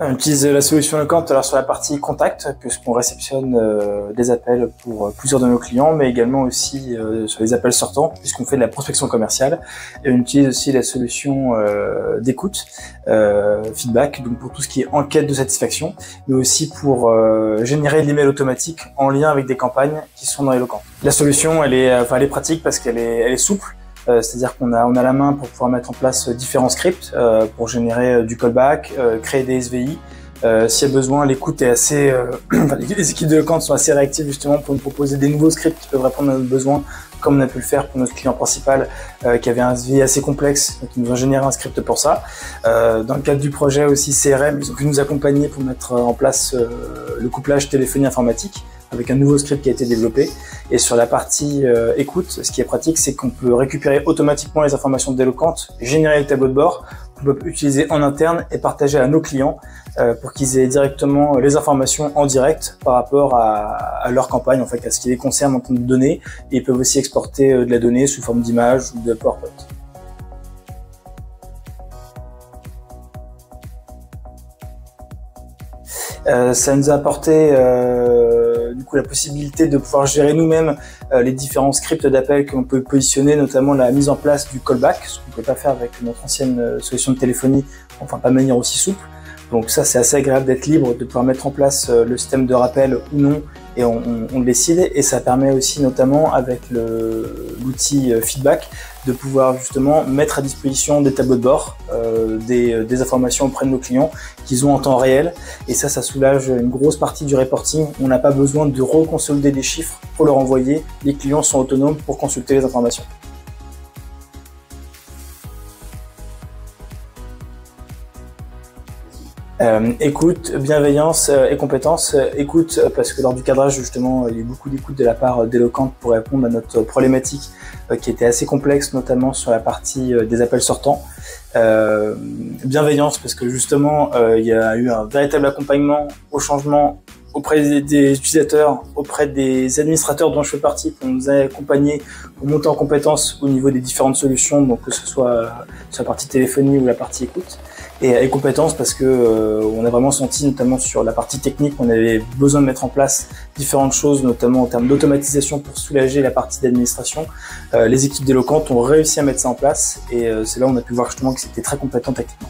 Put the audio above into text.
On utilise la solution Eloquent alors sur la partie contact, puisqu'on réceptionne des appels pour plusieurs de nos clients, mais également aussi sur les appels sortants, puisqu'on fait de la prospection commerciale. Et on utilise aussi la solution d'écoute, feedback, donc pour tout ce qui est enquête de satisfaction, mais aussi pour générer de l'email automatique en lien avec des campagnes qui sont dans Eloquent. La solution, elle est pratique parce qu'elle est souple. C'est-à-dire qu'on a la main pour pouvoir mettre en place différents scripts pour générer du callback, créer des SVI. S'il y a besoin, l'écoute est assez... les équipes de Eloquent sont assez réactives justement pour nous proposer des nouveaux scripts qui peuvent répondre à nos besoins, comme on a pu le faire pour notre client principal qui avait un SVI assez complexe, donc ils nous ont généré un script pour ça. Dans le cadre du projet aussi CRM, ils ont pu nous accompagner pour mettre en place le couplage téléphonie informatique, avec un nouveau script qui a été développé. Et sur la partie écoute, ce qui est pratique, c'est qu'on peut récupérer automatiquement les informations d'Eloquent, générer le tableau de bord, qu'on peut utiliser en interne et partager à nos clients pour qu'ils aient directement les informations en direct par rapport à leur campagne, en fait, à ce qui les concerne en termes de données. Et ils peuvent aussi exporter de la donnée sous forme d'image ou de PowerPoint. Ça nous a apporté du coup la possibilité de pouvoir gérer nous-mêmes les différents scripts d'appel que l'on peut positionner, notamment la mise en place du callback, ce qu'on ne peut pas faire avec notre ancienne solution de téléphonie, enfin pas de manière aussi souple. Donc ça, c'est assez agréable d'être libre, de pouvoir mettre en place le système de rappel ou non, et on le décide. Et ça permet aussi, notamment avec l'outil feedback, de pouvoir justement mettre à disposition des tableaux de bord, des informations auprès de nos clients qu'ils ont en temps réel. Et ça soulage une grosse partie du reporting. On n'a pas besoin de reconsolider des chiffres pour leur envoyer. Les clients sont autonomes pour consulter les informations. Écoute, bienveillance et compétence. Écoute, parce que lors du cadrage, justement, il y a eu beaucoup d'écoute de la part d'Eloquent pour répondre à notre problématique qui était assez complexe, notamment sur la partie des appels sortants. Bienveillance, parce que justement, il y a eu un véritable accompagnement au changement auprès des utilisateurs, auprès des administrateurs dont je fais partie, pour nous accompagner, pour monter en compétence au niveau des différentes solutions, donc que ce soit sur la partie téléphonie ou la partie écoute. Et compétences parce que on a vraiment senti, notamment sur la partie technique, qu'on avait besoin de mettre en place différentes choses, notamment en termes d'automatisation pour soulager la partie d'administration. Les équipes d'Eloquent ont réussi à mettre ça en place et c'est là où on a pu voir justement que c'était très compétent techniquement.